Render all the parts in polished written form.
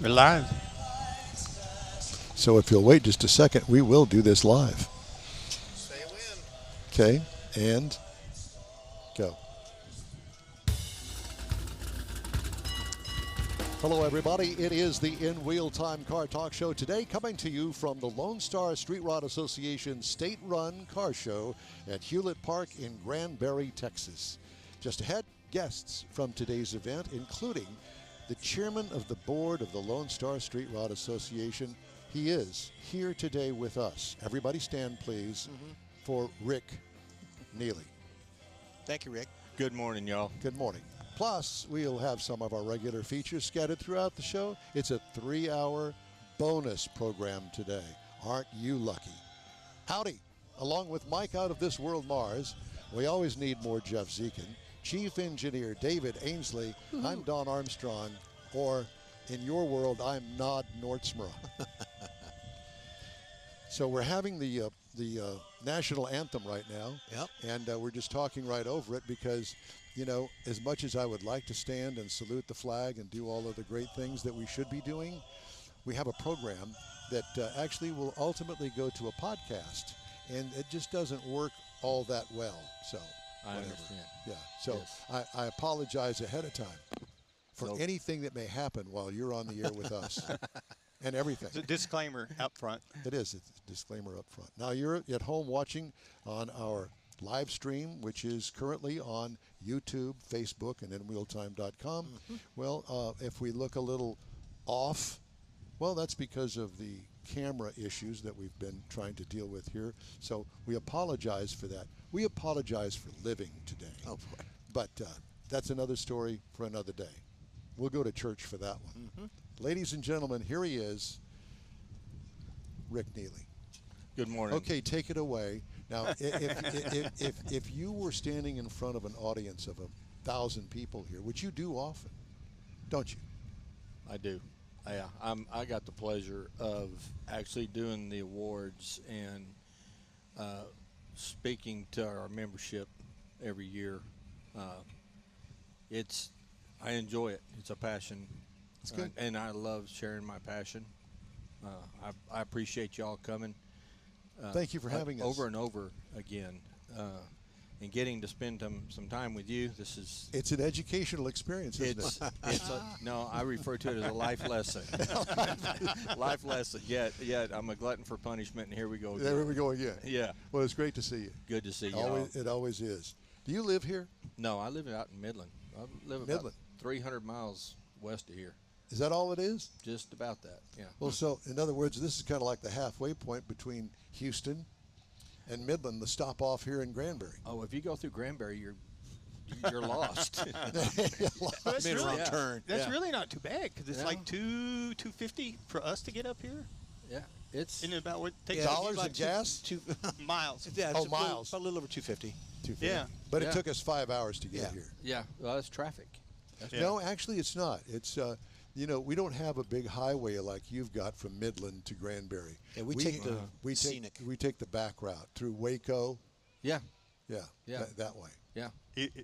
We're live. So if you'll wait just a second, we will do this live. Say when. Okay, and go. Hello, everybody. It is the InWheelTime Car Talk Show today, coming to you from the Lone Star Street Rod Association State-Run Car Show at Hewlett Park in Granbury, Texas. Just ahead, guests from today's event, including the chairman of the board of the Lone Star Street Rod Association. He is here today with us. Everybody stand, please, for Rick Neely. Thank you, Rick. Good morning, y'all. Good morning. Plus, we'll have some of our regular features scattered throughout the show. It's a 3-hour bonus program today. Aren't you lucky? Howdy. Along with Mike out of This World Mars, we always need more Jeff Zekin. Chief Engineer David Ainsley. I'm Don Armstrong, or in your world, I'm Nod Nordsmra. So we're having the national anthem right now. Yep. And we're just talking right over it because, you know, as much as I would like to stand and salute the flag and do all of the great things that we should be doing, we have a program that actually will ultimately go to a podcast, and it just doesn't work all that well. So I understand. Yeah. So Yes. I apologize ahead of time for anything that may happen while you're on the air with us. And everything. It's a disclaimer up front. It is. It's a disclaimer up front. Now, you're at home watching on our live stream, which is currently on YouTube, Facebook, and InWheelTime.com. Well, if we look a little off, well, that's because of the camera issues that we've been trying to deal with here. So we apologize for that. We apologize for living today. Oh, boy. But that's another story for another day. We'll go to church for that one. Ladies and gentlemen, here he is, Rick Neely. Good morning. Okay, take it away. Now, if you were standing in front of an audience of 1,000 people here, which you do often, don't you? I do. Yeah, I got the pleasure of actually doing the awards and speaking to our membership every year. I enjoy it. It's a passion. It's good. And I love sharing my passion. I appreciate y'all coming. Thank you for having us. Over and over again. And getting to spend some time with you. It's an educational experience, isn't it? No, I refer to it as a life lesson. Life lesson. Yet I'm a glutton for punishment, and here we go again. There we go again. Yeah. Well, it's great to see you. Good to see you. It always is. Do you live here? No, I live out in Midland. I live about 300 miles west of here. Is that all it is? Just about that, yeah. Well, so, in other words, this is kind of like the halfway point between Houston and Midland, the stop off here in Granbury. Oh, if you go through Granbury, you're lost. That's Mid-wrong turn. That's really not too bad because it's like $2.50 for us to get up here. Yeah, it's Isn't it about what it takes Dollars and gas? miles? Yeah, Oh, it's miles. A little over 250. Yeah. But it Yeah. took us 5 hours to get here. yeah. Well, that's traffic. Yeah. No, actually, it's not. It's you know, we don't have a big highway like you've got from Midland to Granbury. Yeah, we take the scenic. We take the back route through Waco. Yeah, Yeah. Yeah. That way. yeah,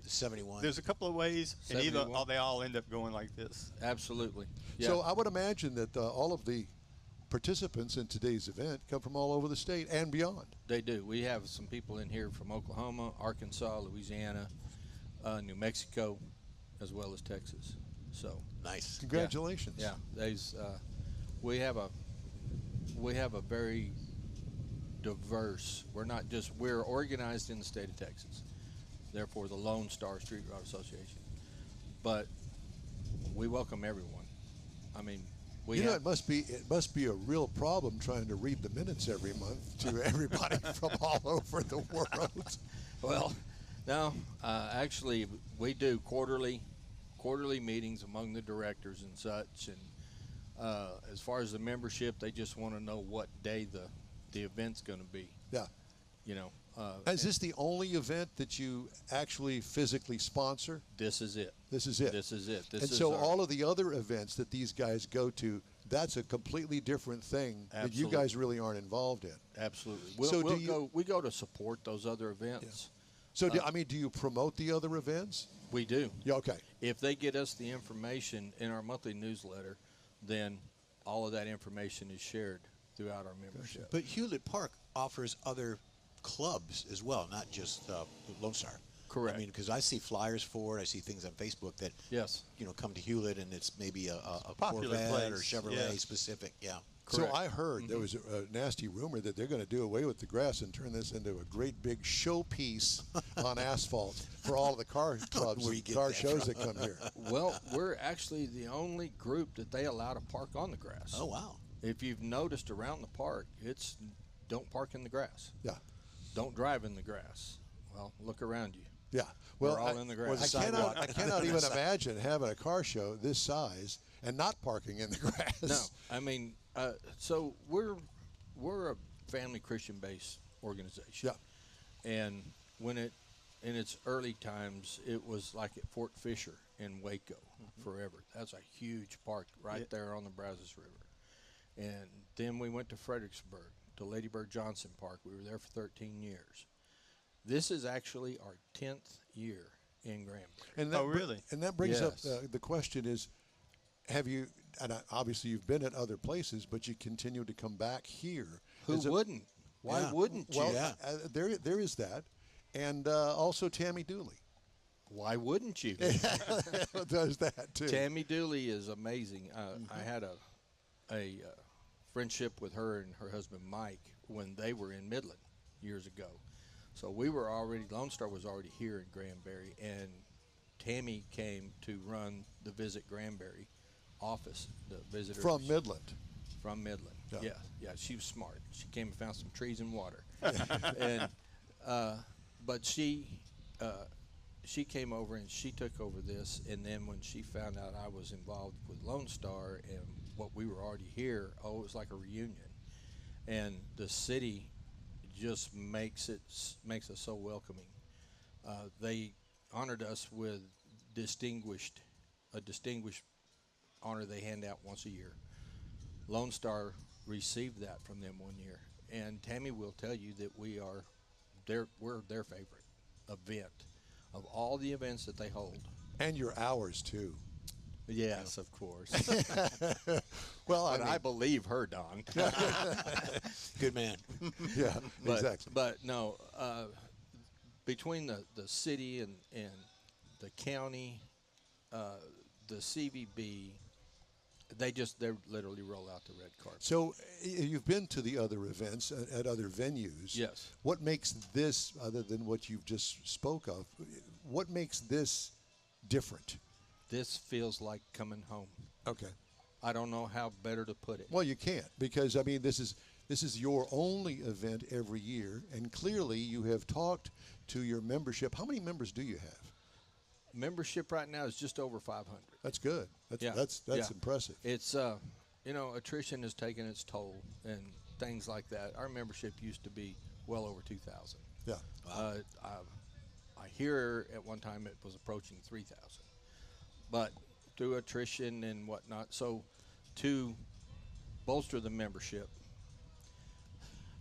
71. There's a couple of ways, and 71. they all end up going like this. absolutely. Yeah. So I would imagine that all of the participants in today's event come from all over the state and beyond. They do. We have some people in here from Oklahoma, Arkansas, Louisiana, New Mexico, as well as Texas. So Nice. Congratulations. yeah, we have a very diverse. We're organized in the state of Texas, therefore the Lone Star Street Rod Association. But we welcome everyone. I mean, it must be a real problem trying to read the minutes every month to everybody from all over the world. Well, no, actually, we do quarterly meetings among the directors and such. And as far as the membership, they just want to know what day the event's going to be. Yeah. You know. Is this the only event that you actually physically sponsor? This is it. This is it. This is it. And so all of the other events that these guys go to, that's a completely different thing that you guys really aren't involved in. Absolutely. So we go to support those other events. So, do you promote the other events? We do. Yeah, okay. If they get us the information in our monthly newsletter, then all of that information is shared throughout our membership. But Hewlett Park offers other clubs as well, not just Lone Star. Correct. I mean, because I see flyers for it, I see things on Facebook that Yes. come to Hewlett, and it's maybe a Popular Corvette or place, Chevrolet yeah. specific. Yeah. So Correct. I heard there was a nasty rumor that they're going to do away with the grass and turn this into a great big showpiece on asphalt for all of the car clubs Where you and get car that shows from. that come here. Well, we're actually the only group that they allow to park on the grass. Oh wow. If you've noticed around the park, it's don't park in the grass. Yeah. Don't drive in the grass. Well, look around you. Yeah. Well, We're all in the grass. Or the I sidewalk. cannot even imagine having a car show this size and not parking in the grass. No, I mean, so we're a family Christian-based organization. Yeah. And when it in its early times, it was like at Fort Fisher in Waco forever. That's a huge park right there on the Brazos River. And then we went to Fredericksburg, to Lady Bird Johnson Park. We were there for 13 years. This is actually our 10th year in Granbury. And Oh, really? And that brings Yes. up the question is, have you, and obviously you've been at other places, but you continue to come back here. Who Is it- wouldn't? Why Yeah. wouldn't you? Well, Yeah. there is that. And also Tammy Dooley Why wouldn't you? does that too. Tammy Dooley is amazing. I had a friendship with her and her husband Mike when they were in Midland years ago. So we were already, Lone Star was already here in Granbury, and Tammy came to run the Visit Granbury office, the visitors. From Midland. From Midland. Yeah. Yeah, she was smart. She came and found some trees and water. And but she came over and she took over this, and then when she found out I was involved with Lone Star and what we were already here, it was like a reunion. And the city just makes us so welcoming. They honored us with a distinguished honor they hand out once a year. Lone Star received that from them one year, and Tammy will tell you that we're their favorite event of all the events that they hold. And your hours too. Yes, of course. Well, I But mean, I believe her, Don. Good man. yeah, But, exactly. But no, between the city and the county, the CVB, they literally roll out the red carpet. So you've been to the other events at other venues. Yes. What makes this, other than what you've just spoke of, what makes this different? This feels like coming home. Okay. I don't know how better to put it. Well, you can't, because I mean this is your only event every year, and clearly you have talked to your membership. How many members do you have? Membership right now is just over 500. That's good. That's Yeah. impressive. It's attrition has taken its toll and things like that. Our membership used to be well over 2,000. Yeah. I hear at one time it was approaching 3,000, but through attrition and whatnot. So to bolster the membership,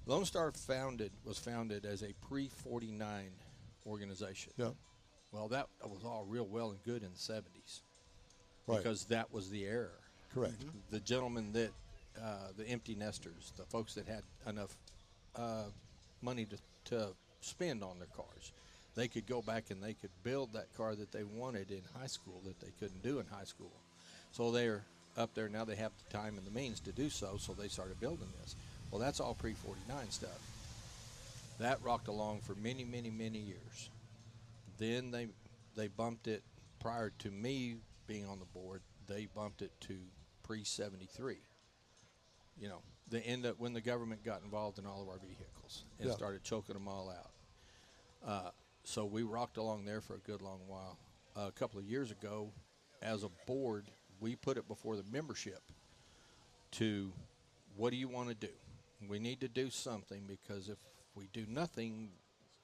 Lone Star was founded as a pre-49 organization. Yeah. Well, that was all real well and good in the 70s. Right. Because that was the era. Correct. The gentlemen that, the empty nesters, the folks that had enough money to spend on their cars, they could go back and they could build that car that they wanted in high school that they couldn't do in high school. So they're up there now. They have the time and the means to do so. So they started building this. Well, that's all pre-49 stuff. That rocked along for many, many, many years. Then they bumped it prior to me being on the board. They bumped it to pre-73. You know, they end up when the government got involved in all of our vehicles and Yeah. started choking them all out. So we rocked along there for a good long while. A couple of years ago, as a board, we put it before the membership to, what do you want to do? We need to do something, because if we do nothing,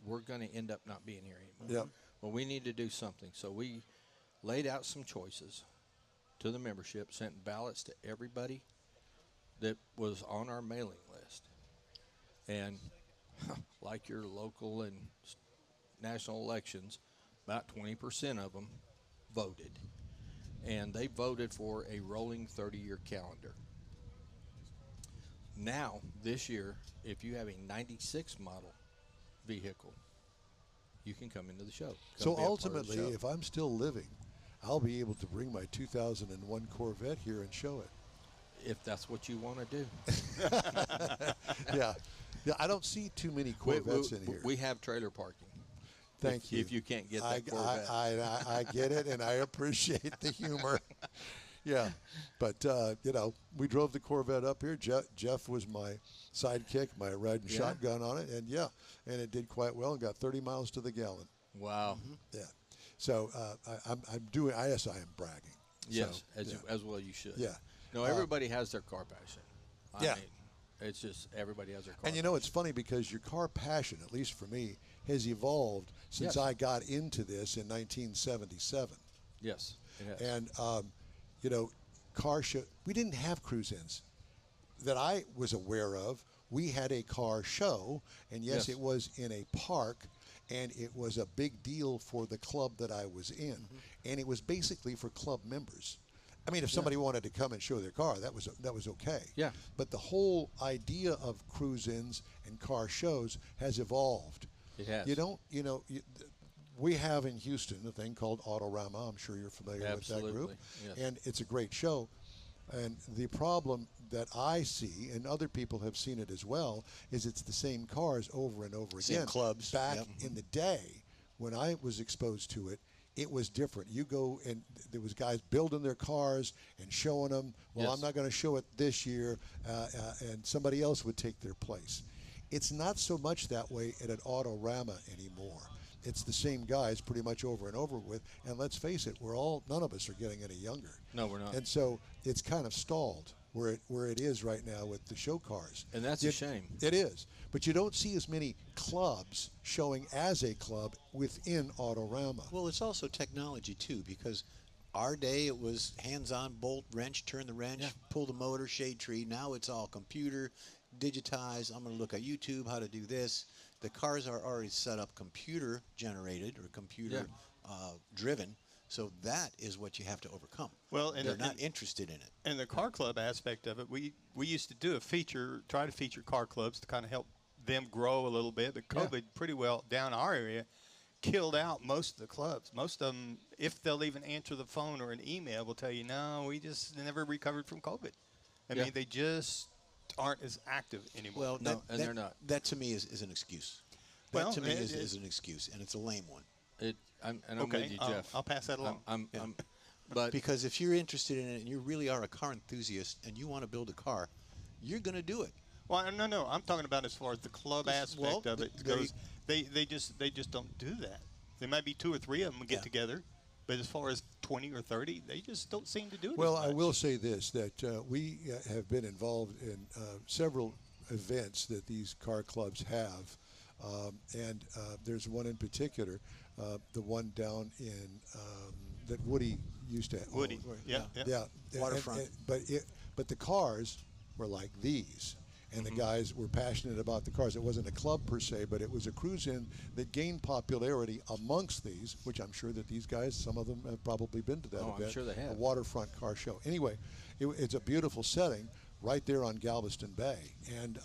we're going to end up not being here anymore. Yeah. Well, we need to do something. So we laid out some choices to the membership, sent ballots to everybody that was on our mailing list. And like your local and national elections, about 20% of them voted. And they voted for a rolling 30-year calendar. Now, this year, if you have a 96 model vehicle, you can come into the show. So Come be a part of the ultimately, show. if I'm still living, I'll be able to bring my 2001 Corvette here and show it. If that's what you want to do. Yeah. Yeah, I don't see too many Corvettes in here. We have trailer parking. Thank you. If you can't get that Corvette. I get it, and I appreciate the humor. Yeah, but we drove the Corvette up here. Jeff was my sidekick, my riding shotgun on it, and and it did quite well and got 30 miles to the gallon. Wow. Yeah, so I'm doing. I am bragging. Yes, So, as well you should. Yeah. No, everybody has their car passion. I Yeah. mean, it's just everybody has their car. And it's funny because your car passion, at least for me, has evolved since Yes. I got into this in 1977. Yes. It has. And car show. We didn't have cruise-ins that I was aware of. We had a car show, and yes, Yes. it was in a park, and it was a big deal for the club that I was in, and it was basically for club members. I mean, if somebody wanted to come and show their car, that was okay. Yeah. But the whole idea of cruise-ins and car shows has evolved. It has. We have in Houston a thing called Autorama. I'm sure you're familiar with that group. Absolutely, yes. And it's a great show. And the problem that I see, and other people have seen it as well, is it's the same cars over and over Same again. clubs, Back yep. in the day, when I was exposed to it, it was different. You go and there was guys building their cars and showing them. Well, Yes. I'm not going to show it this year, and somebody else would take their place. It's not so much that way at an Autorama anymore. It's the same guys pretty much over and over with. And let's face it, none of us are getting any younger. No, we're not. And so it's kind of stalled where it is right now with the show cars. And that's a shame. It is. But you don't see as many clubs showing as a club within Autorama. Well, it's also technology too, because our day it was hands-on, bolt, wrench, turn the wrench, Yeah. pull the motor, shade tree. Now it's all computer, digitized. I'm going to look at YouTube how to do this. The cars are already set up computer generated or computer driven. So that is what you have to overcome. Well, and they're not interested in it. And the car club aspect of it, we used to do try to feature car clubs to kind of help them grow a little bit. But COVID pretty well down our area killed out most of the clubs. Most of them, if they'll even answer the phone or an email, will tell you, no, we just never recovered from COVID. I mean, they just aren't as active anymore. Well, No, and they're not. That to me is an excuse. Well, That to me it- is an excuse, and it's a lame one. I'm Okay, with you, I'll- Jeff. I'll pass that along. But Because if you're interested in it and you really are a car enthusiast and you want to build a car, you're going to do it. Well, no, I'm talking about as far as the club aspect of it goes. They just don't do that. There might be 2 or 3 of them get together, but as far as 20 or 30, they just don't seem to do it. Well, as I much. will say this, that we have been involved in several events that these car clubs have. And there's one in particular, the one down in that Woody used to own. Woody, yeah. Waterfront. But the cars were like these. And the guys were passionate about the cars. It wasn't a club per se, but it was a cruise-in that gained popularity amongst these, which I'm sure that these guys, some of them have probably been to that Oh, I'm event. sure they have. A waterfront car show. Anyway, it's a beautiful setting right there on Galveston Bay. And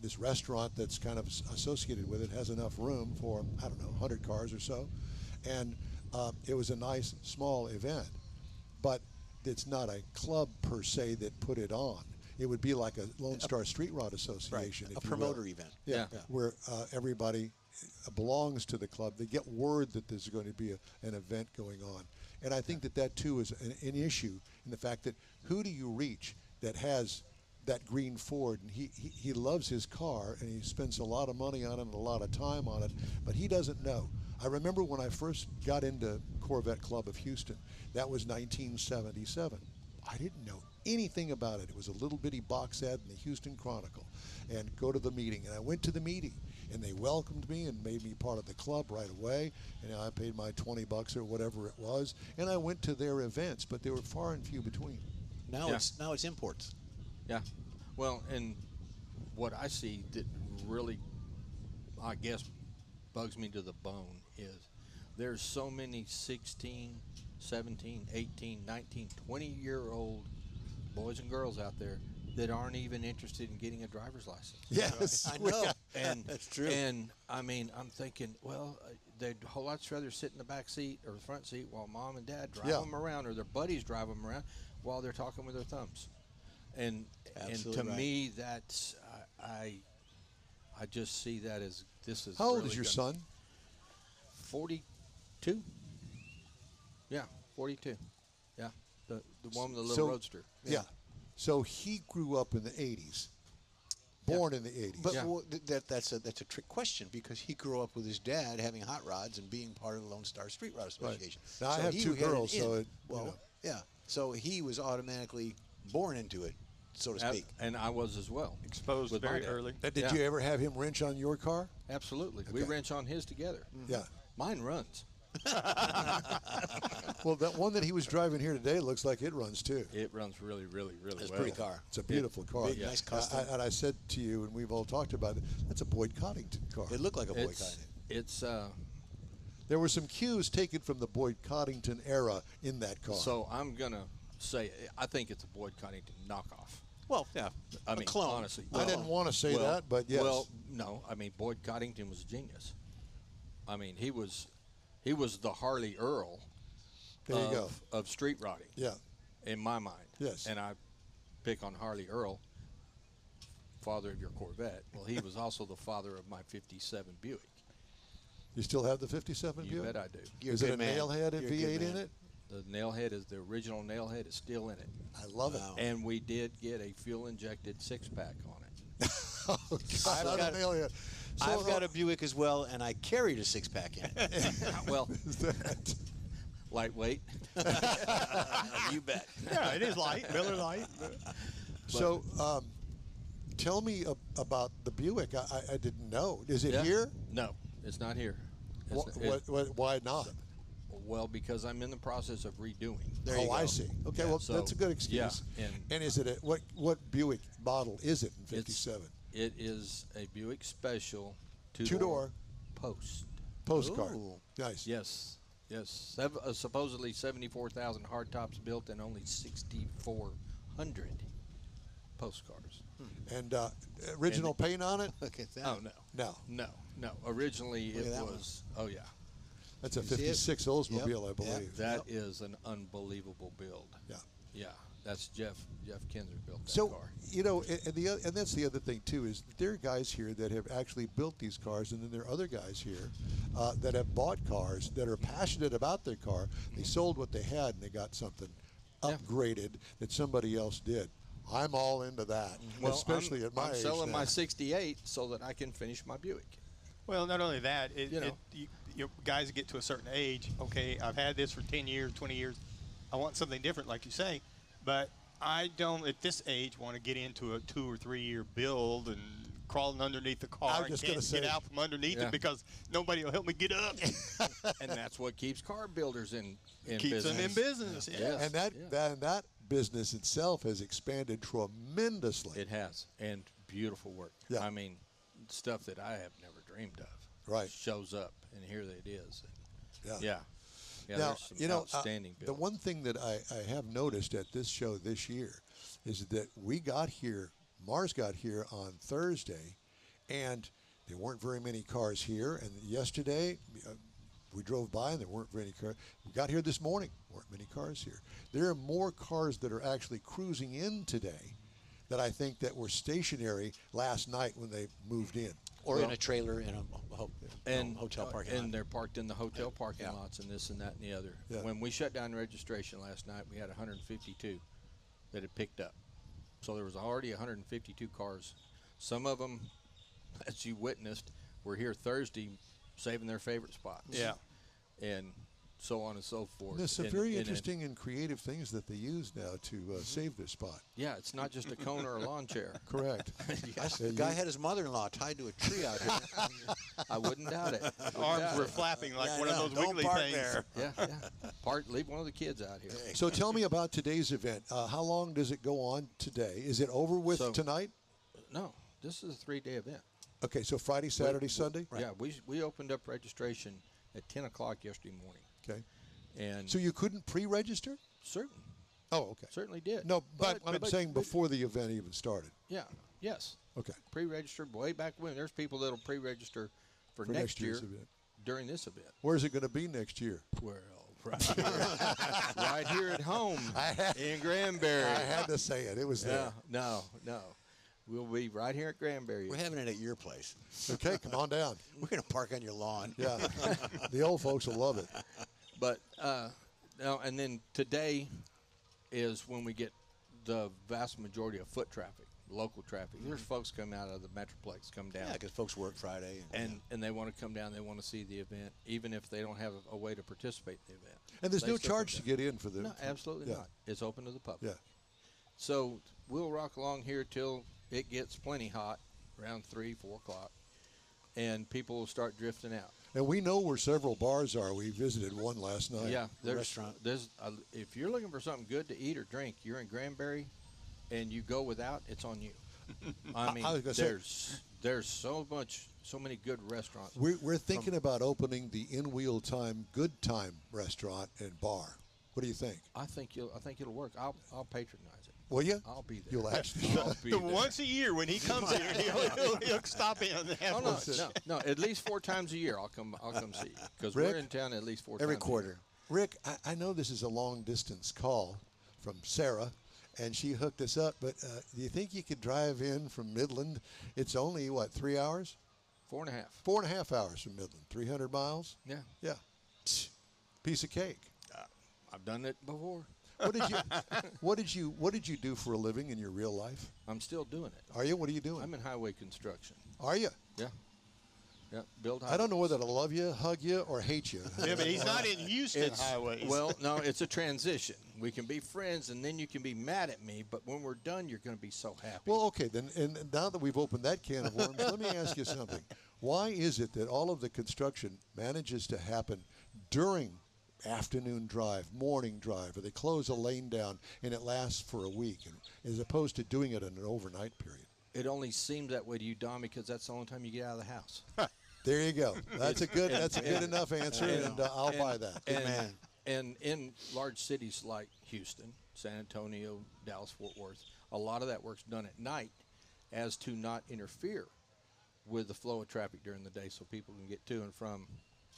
this restaurant that's kind of associated with it has enough room for, 100 cars or so. And it was a nice, small event. But it's not a club per se that put it on. It would be like a Lone Star Street Rod Association. Right. if A you will. promoter event. Yeah, Yeah. where everybody belongs to the club. They get word that there's going to be an event going on. And I think that too is an issue in the fact that who do you reach that has that green Ford, and he loves his car, and he spends a lot of money on it and a lot of time on it, but he doesn't know. I remember when I first got into Corvette Club of Houston, that was 1977. I didn't know anything about it. It was a little bitty box ad in the Houston Chronicle, and go to the meeting. And I went to the meeting, and they welcomed me and made me part of the club right away. And I paid my $20 or whatever it was, and I went to their events, but they were far and few between. Now Yeah. it's imports. Yeah. Well, and what I see that really, I guess, bugs me to the bone is there's so many 16, 17, 18, 19, 20-year-old boys and girls out there that aren't even interested in getting a driver's license. Yes, I know. And That's true. And I mean, I'm thinking, well, they'd a whole lot rather sit in the back seat or the front seat while mom and dad drive Yeah. them around, or their buddies drive them around while they're talking with their thumbs. And Absolutely to right. me, that's I just see that as this is. How old really is your gonna- son? 42. Yeah, 42. Yeah, the one with the little So- roadster. Yeah. So he grew up in the 80s, born in the 80s. But Yeah. that's a trick question, because he grew up with his dad having hot rods and being part of the Lone Star Street Rod Association. Now, I have he two had an girls, so in. it, well, you know. yeah. So he was automatically born into it, so to speak. And I was as well. Exposed with my very dad. early. Did Yeah. you ever have him wrench on your car? Absolutely. We Okay. wrench on his together. Yeah. Mine runs. Well, that one that he was driving here today looks like it runs too. It runs really, really, really It's a well. pretty car. It's a beautiful car. big, nice custom. And I said to you, and we've all talked about it, that's a Boyd Coddington car. It looked like a boycott. It's There were some cues taken from the Boyd Coddington era in that car. so I'm gonna say I think it's a Boyd Coddington knockoff. Well, yeah. I a mean, clone. honestly, I didn't want to say that, but yes. Well, no, I mean Boyd Coddington was a genius. I mean he was the Harley Earl there you go. of street rodding. Yeah. In my mind. Yes. And I pick on Harley Earl, father of your Corvette. Well, he was also the father of my '57 Buick. You still have the 57 You Buick? bet I do. You're Is a it a good man. nailhead at You're a good V8 in man. it? The nailhead is the original nailhead is still in it. I love Wow. it. And we did get a fuel injected 6-pack on it. Oh, God, not got- a nailhead. So, I've got a Buick as well, and I carried a 6-pack in it. Well, is that- lightweight. You bet. Yeah, it is light, Miller Light. So, tell me about the Buick. I didn't know. Is it Yeah. here? No, it's not here. It's Why not? well, because I'm in the process of redoing. There you Oh, go. I see. Okay, Yeah, well, so- that's a good excuse. yeah, and is it what Buick model is it in It's- '57? It is a Buick Special Two-door. Post. Postcard. Ooh. Nice. Yes, yes. Supposedly 74,000 hardtops built and only 6,400 postcards. And original paint on it? Look at that. Oh no, No. no. Originally Look at it that one. was. Oh yeah, That's a You see it? 56 Oldsmobile, Yep, I believe. that is an unbelievable build. Yeah. Yeah, that's Jeff Kinzer built that So, car. you know, and that's the other thing, too, is there are guys here that have actually built these cars, and then there are other guys here that have bought cars that are passionate about their car. They sold what they had, and they got something Yeah. upgraded that somebody else did. I'm all into that, Well, especially at my I'm age selling now. my '68 so that I can finish my Buick. Well, not only that, You know. you guys get to a certain age. Okay, I've had this for 10 years, 20 years. I want something different, like you say, but I don't at this age want to get into a 2 or 3 year build and crawling underneath the car I was and just can't gonna say- get out from underneath Yeah. it because nobody will help me get up. And that's what keeps car builders in Keeps business. them in business. Yeah. Yes. And that business itself has expanded tremendously. It has, and beautiful work. Yeah. I mean, stuff that I have never dreamed of. Right. Shows up, and here it is. Yeah. Yeah. Yeah. Now, There's some you know, outstanding the builds. one thing that I have noticed at this show this year is that we got here, Mars got here on Thursday, and there weren't very many cars here. And yesterday, we drove by and there weren't very many cars. We got here this morning, weren't many cars here. There are more cars that are actually cruising in today that I think that were stationary last night when they moved in. Or in a trailer in a hotel parking lot. And they're parked in the hotel parking Yeah. lots and this and that and the other. Yeah. When we shut down registration last night, we had 152 that had picked up. So there was already 152 cars. Some of them, as you witnessed, were here Thursday saving their favorite spots. Yeah. And so on and so forth. There's some And- very and- interesting and creative things that they use now to save their spot. Yeah, it's not just a cone or a lawn chair. Correct. The guy had his mother-in-law tied to a tree out here. I wouldn't doubt it. Wouldn't Arms doubt were it. flapping like Yeah, one I know. of those Don't wiggly park things. there. Yeah. Leave one of the kids out here. So tell me about today's event. How long does it go on today? Is it over with So- tonight? No, this is a 3-day event. Okay, so Friday, Saturday, Sunday? Yeah, we opened up registration at 10 o'clock yesterday morning. Okay. And So you couldn't pre-register? certain. Oh, okay. Certainly did. No, but I'm saying before the event even started. Yeah. Yes. Okay. Pre-registered way back when. There's people that'll pre-register for next year year's event. during this event. Where's it going to be next year? Well, right here, right here at home in Granbury. I had to say it. It was there. No. We'll be right here at Granbury. We're having it at your place. Okay, come on down. We're going to park on your lawn. Yeah. The old folks will love it. But no, and then today is when we get the vast majority of foot traffic, local traffic. There's folks come out of the Metroplex, come down. Yeah, because folks work Friday. And they want to come down. They want to see the event, even if they don't have a way to participate in the event. And there's They no still charge come to get in for the. down. No, absolutely Yeah. not. It's open to the public. Yeah. So we'll rock along here till it gets plenty hot, around 3, 4 o'clock, and people will start drifting out. And we know where several bars are. We visited one last night. Yeah, restaurant. If you're looking for something good to eat or drink, you're in Granbury, and you go without, it's on you. I mean, I was gonna say- there's so many good restaurants. We're thinking about opening the InWheelTime Good Time restaurant and bar. What do you think? I think it'll work. I'll patronize it. Will you? I'll be there. You'll actually. I'll be there. Once a year when he comes here, he'll stop in and have No. At least 4 times a year I'll come see you because Rick? we're in town at least 4 Every times. quarter. Rick, I know this is a long distance call from Sarah, and she hooked us up. But do you think you could drive in from Midland? It's only 3 hours? 4.5. 4.5 hours from Midland. 300 miles. Yeah, Yeah. Psst. Piece of cake. I've done it before. What did you do for a living in your real life? I'm still doing it. Are you? What are you doing? I'm in highway construction. Are you? Yeah. Build. I don't know whether to love you, hug you, or hate you. Yeah, but he's not in Houston highways. Well, no, it's a transition. We can be friends, and then you can be mad at me. But when we're done, you're going to be so happy. Well, okay, then, and now that we've opened that can of worms, let me ask you something. Why is it that all of the construction manages to happen during afternoon drive, morning drive, or they close a lane down and it lasts for a week, as opposed to doing it in an overnight period? It only seems that way to you, Don, because that's the only time you get out of the house. There you go. That's a good enough answer, and I'll buy that. And in large cities like Houston, San Antonio, Dallas, Fort Worth, a lot of that work's done at night as to not interfere with the flow of traffic during the day so people can get to and from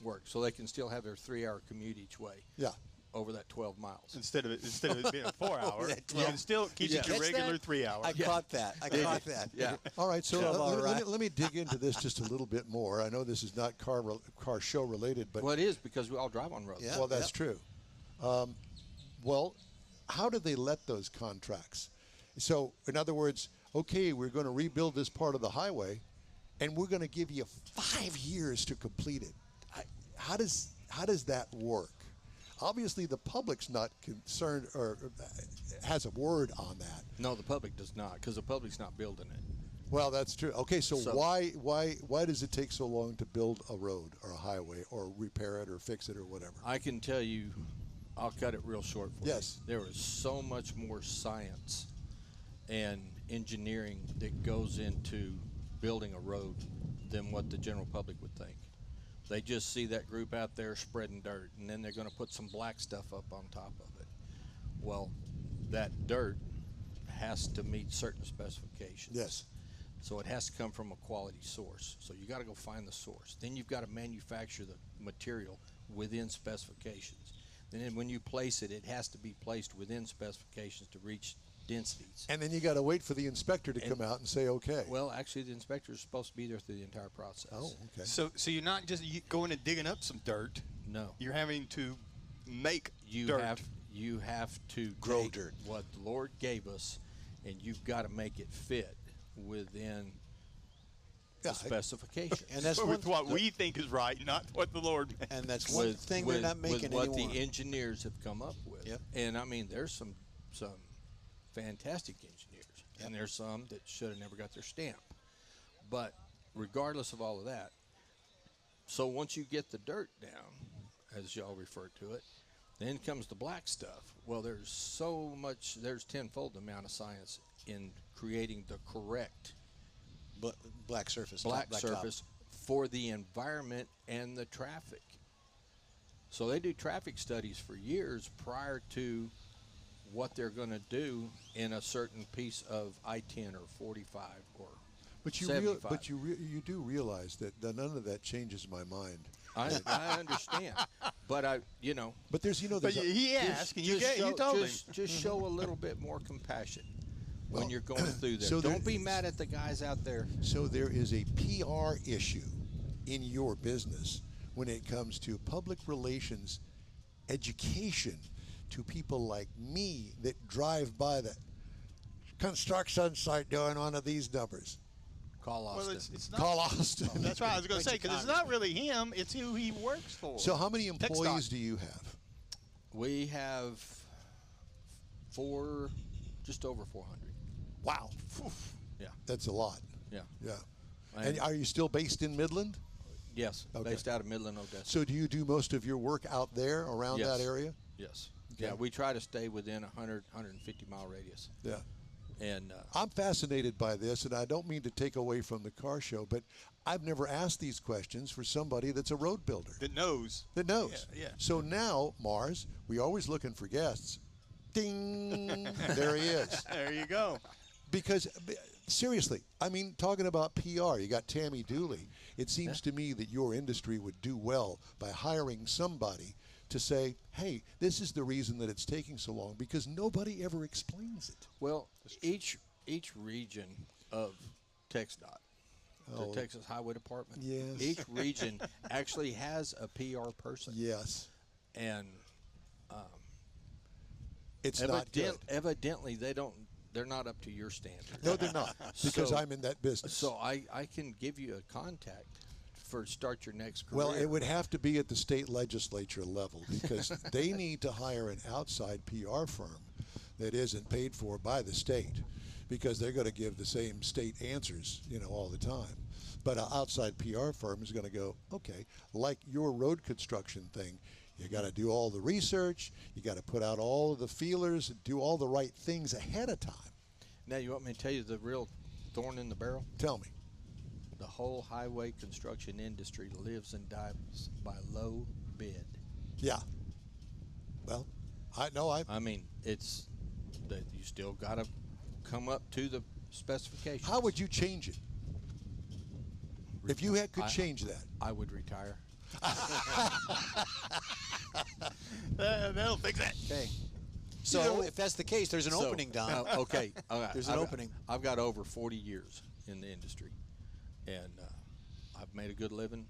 work. So they can still have their 3-hour commute each way. Yeah. Over that 12 miles. Instead of it being a 4 hour, you can still keep it your Catch regular that? 3 hours. I caught that. I caught that. Yeah. All right, so All right. let me dig into this just a little bit more. I know this is not car show related, but Well, it is because we all drive on roads. Yeah. well, that's true. Well, how do they let those contracts? So, in other words, okay, we're going to rebuild this part of the highway, and we're going to give you 5 years to complete it. How does that work? Obviously, the public's not concerned or has a word on that. No, the public does not, because the public's not building it. Well, that's true. Okay, so So- why does it take so long to build a road or a highway or repair it or fix it or whatever? I can tell you, I'll cut it real short for Yes. you. There is so much more science and engineering that goes into building a road than what the general public would think. They just see that group out there spreading dirt, and then they're going to put some black stuff up on top of it. Well, that dirt has to meet certain specifications. Yes. So it has to come from a quality source. So you got to go find the source. Then you've got to manufacture the material within specifications. And then when you place it, it has to be placed within specifications to reach densities. And then you got to wait for the inspector to come out and say, okay. Well, actually, the inspector is supposed to be there through the entire process. Oh, okay. So you're not just going and digging up some dirt. No. You're having to make You dirt. have to Grow take dirt. what the Lord gave us, and you've got to make it fit within Yeah, the specification. And that's with one, what we think is right, not what the Lord made. and that's one thing they're not making with what anymore. the engineers have come up with. Yep. And I mean, there's some fantastic engineers, and there's some that should have never got their stamp. But regardless of all of that, so once you get the dirt down, as y'all refer to it, then comes the black stuff. Well, there's tenfold the amount of science in creating the correct black surface. black top. surface for the environment and the traffic. So they do traffic studies for years prior to what they're going to do in a certain piece of I-10 or 45 or But 75. you do realize that none of that changes my mind. I understand, but But there's But he asked, and you told him. just show a little bit more compassion when you're going through this. so Don't be mad at the guys out there. So there is a PR issue in your business when it comes to public relations education to people like me that drive by the construction site doing one of these numbers. Call Austin. Well, it's not. Call Austin. That's right. I was going to say, because it's not really him; it's who he works for. So how many employees TechStock. do you have? We have just over 400. Wow. Yeah. That's a lot. Yeah. Yeah. And are you still based in Midland? Yes, Okay. based out of Midland, Odessa. So do you do most of your work out there around Yes. that area? Yes. Okay. Yeah, we try to stay within 150 mile radius. Yeah. And I'm fascinated by this, and I don't mean to take away from the car show, but I've never asked these questions for somebody that's a road builder that knows. that knows. Yeah. So now, Mars, we're always looking for guests. Ding! There he is. There you go. Because seriously, I mean, talking about PR, you got Tammy Dooley. It seems to me that your industry would do well by hiring somebody to say, hey, this is the reason that it's taking so long, because nobody ever explains it. well, each region of TxDOT, Oh. the Texas Highway Department, Yes. each region actually has a PR person. Yes. And It's not good. evidently they're not up to your standard. No, they're not, because So- I'm in that business. So I can give you a contact for start your next career. Well, it would have to be at the state legislature level, because they need to hire an outside PR firm that isn't paid for by the state, because they're going to give the same state answers, all the time. But an outside PR firm is going to go, okay, like your road construction thing, you got to do all the research, you got to put out all of the feelers, and do all the right things ahead of time. Now you want me to tell you the real thorn in the barrel? Tell me. The whole highway construction industry lives and dies by low bid. Yeah. Well, I mean, it's that you still got to come up to the specifications. how would you change it? If you could change that. I would retire. That'll fix that. Okay. So if that's the case, there's an So, opening, Don. Okay. There's an opening. I've got over 40 years in the industry, and I've made a good living.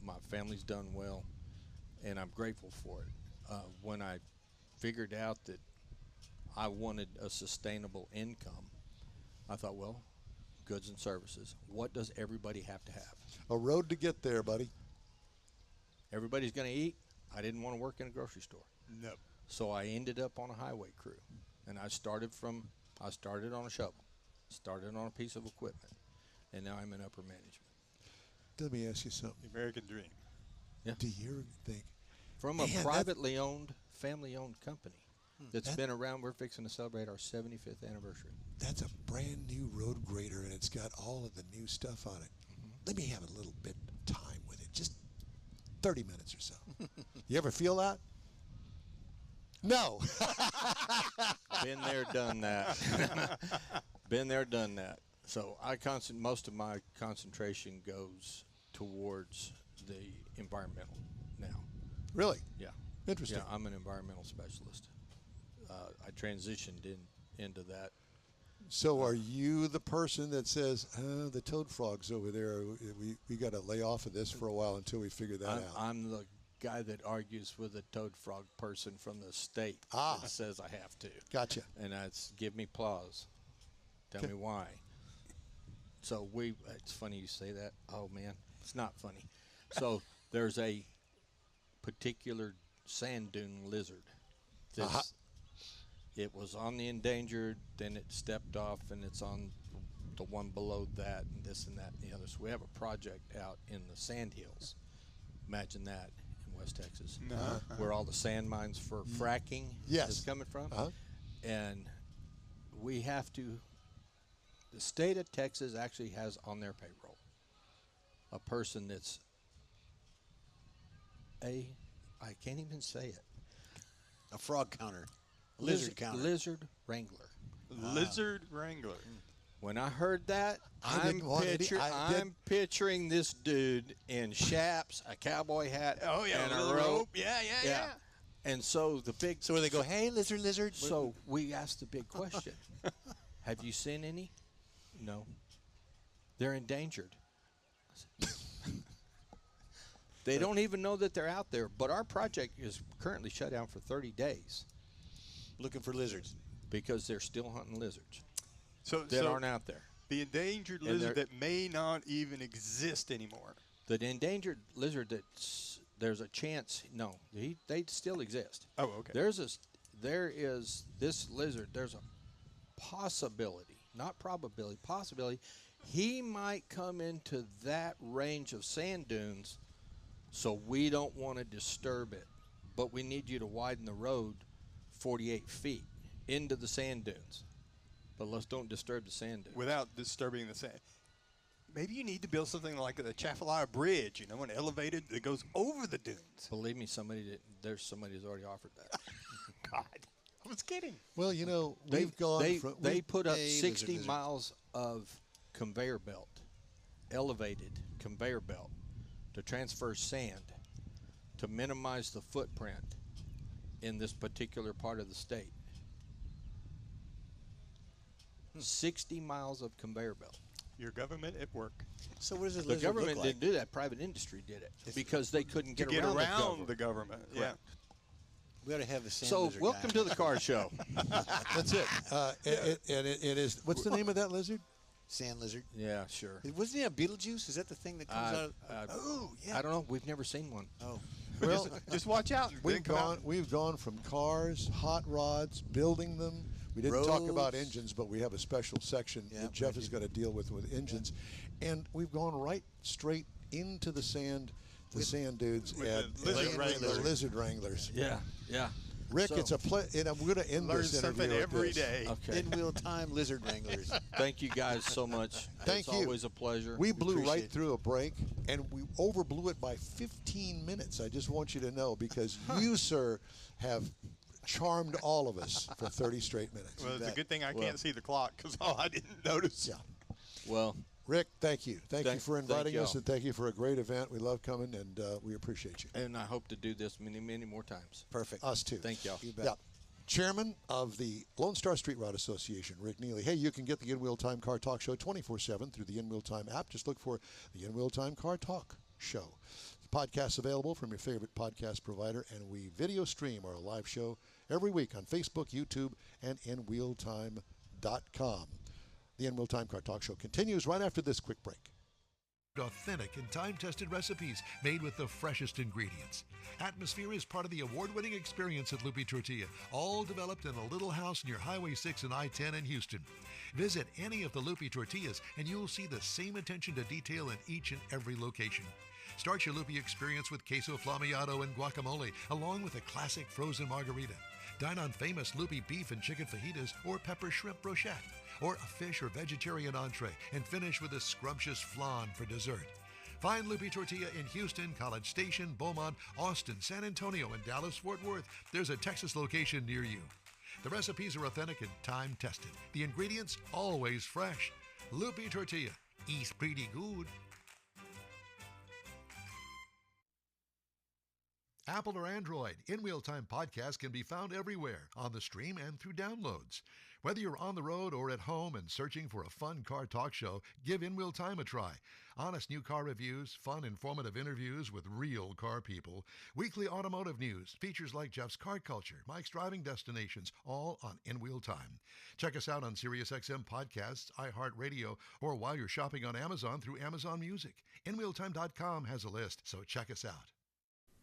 My family's done well, and I'm grateful for it. When I figured out that I wanted a sustainable income, I thought, well, goods and services. What does everybody have to have? A road to get there, buddy. Everybody's going to eat. I didn't want to work in a grocery store. No. So I ended up on a highway crew, and I started on a shovel, started on a piece of equipment, and now I'm in upper management. Let me ask you something. The American dream. Yeah. Do you think From a Man, privately owned, family-owned company that's That- been around, we're fixing to celebrate our 75th anniversary. that's a brand new road grader and it's got all of the new stuff on it? Let me have a little bit of time with it, just 30 minutes or so. You ever feel that? No. Been there, done that. Been there, done that. So most of my concentration goes towards the environmental now. Really? Yeah. Interesting. Yeah, I'm an environmental specialist. I transitioned into that. So are you the person that says, the toad frog's over there, we got to lay off of this for a while until we figure that out? I'm the guy that argues with the toad frog person from the state Ah. that says I have to. Gotcha. And that's give me applause. Tell me why. So it's funny you say that. Oh man, it's not funny. So there's a particular sand dune lizard. It was on the endangered, then it stepped off, and it's on the one below that, and this and that and the other. So we have a project out in the sand hills. Imagine that in West Texas, where all the sand mines for fracking is coming from. And we have to, the state of Texas actually has on their payroll a person that's I can't even say it. A frog counter. Lizard counter. Lizard Wrangler. Lizard Wrangler. When I heard that, I didn't want any- I'm picturing this dude in chaps, a cowboy hat, Oh yeah, and a a little rope. rope. Yeah. And so the big. So where they go, hey, lizard. So we asked the big question: have you seen any? No. They're endangered. They don't even know that they're out there. But our project is currently shut down for 30 days Looking for lizards. because they're still hunting lizards So that aren't out there. the endangered And lizard they're- that may not even exist anymore. The endangered lizard there's a chance. No, they still exist. Oh, okay. There is this lizard. There's a possibility, not probability, possibility. He might come into that range of sand dunes, so we don't want to disturb it. But we need you to widen the road 48 feet into the sand dunes. But let's don't disturb the sand dunes. Without disturbing the sand. Maybe you need to build something like the Chafalaya Bridge, an elevated that goes over the dunes. Believe me, there's somebody who's already offered that. God, I was kidding. Well, we've gone They put up Hey, 60 lizard. miles of conveyor belt, elevated conveyor belt, to transfer sand to minimize the footprint in this particular part of the state. 60 miles of conveyor belt. Your government at work. So what does this The lizard government look like? didn't do that. Private industry did it because they couldn't To get get around, around the government. Yeah. Correct. We ought to have the sand So lizard welcome guy. to the car show. That's it. It is. What's the name of that lizard? Sand lizard. Yeah, sure. Wasn't it a Beetlejuice? Is that the thing that comes out? Oh, yeah. I don't know. We've never seen one. Oh, Well, Just watch out. and then come out. We've gone from cars, hot rods, building them. We didn't talk about Roads. engines, but we have a special section Yeah, that Jeff we is do. going to deal with engines, and we've gone right straight into the sand dudes with and the lizard the wranglers. lizard wranglers. Yeah, yeah. Rick, So- it's a and I'm going to end Learn this interview something with every this. day. Okay. InWheelTime lizard wranglers. Thank you guys so much. Thank it's you. always a pleasure. We blew appreciate right it. through a break, and we overblew it by 15 minutes. I just want you to know because you, sir, have charmed all of us for 30 straight minutes. Well, it's a bet. good thing I Well- can't see the clock because I didn't notice. Yeah. Well, Rick, thank you. Thank you Thank- for thank inviting us, y'all. and thank you for a great event. We love coming, and we appreciate you. and I hope to do this many, many more times. Perfect. Us too. Thank y'all. You bet. Yeah. Chairman of the Lone Star Street Rod Association, Rick Neely. Hey, you can get the InWheelTime Car Talk Show 24/7 through the InWheelTime app. Just look for the InWheelTime Car Talk Show. The podcast's available from your favorite podcast provider, and we video stream our live show every week on Facebook, YouTube, and InWheelTime.com. The InWheelTime Car Talk Show continues right after this quick break. Authentic and time-tested recipes made with the freshest ingredients. Atmosphere is part of the award-winning experience at Lupi Tortilla, all developed in a little house near Highway 6 and I-10 in Houston. Visit any of the Lupi Tortillas and you'll see the same attention to detail in each and every location. Start your Lupi experience with queso flamiado and guacamole, along with a classic frozen margarita. Dine on famous Lupi beef and chicken fajitas or pepper shrimp brochette, or a fish or vegetarian entree, and finish with a scrumptious flan for dessert. Find Lupi Tortilla in Houston, College Station, Beaumont, Austin, San Antonio, and Dallas-Fort Worth. There's a Texas location near you. The recipes are authentic and time-tested. The ingredients always fresh. Lupi Tortilla. Eats pretty good. Apple or Android, InWheelTime Podcast can be found everywhere, on the stream and through downloads. Whether you're on the road or at home and searching for a fun car talk show, give InWheelTime a try. Honest new car reviews, fun, informative interviews with real car people, weekly automotive news, features like Jeff's Car Culture, Mike's Driving Destinations, all on InWheelTime. Check us out on SiriusXM Podcasts, iHeartRadio, or while you're shopping on Amazon through Amazon Music. InWheelTime.com has a list, so check us out.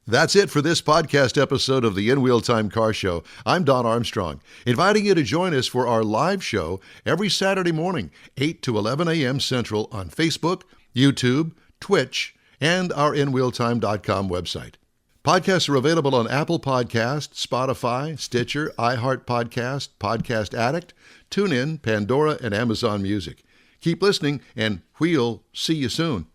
That's it for this podcast episode of the InWheelTime Car Show. I'm Don Armstrong, inviting you to join us for our live show every Saturday morning, 8 to 11 a.m. Central on Facebook, YouTube, Twitch, and our InWheelTime.com website. Podcasts are available on Apple Podcasts, Spotify, Stitcher, iHeart Podcast, Podcast Addict, TuneIn, Pandora, and Amazon Music. Keep listening, and we'll see you soon.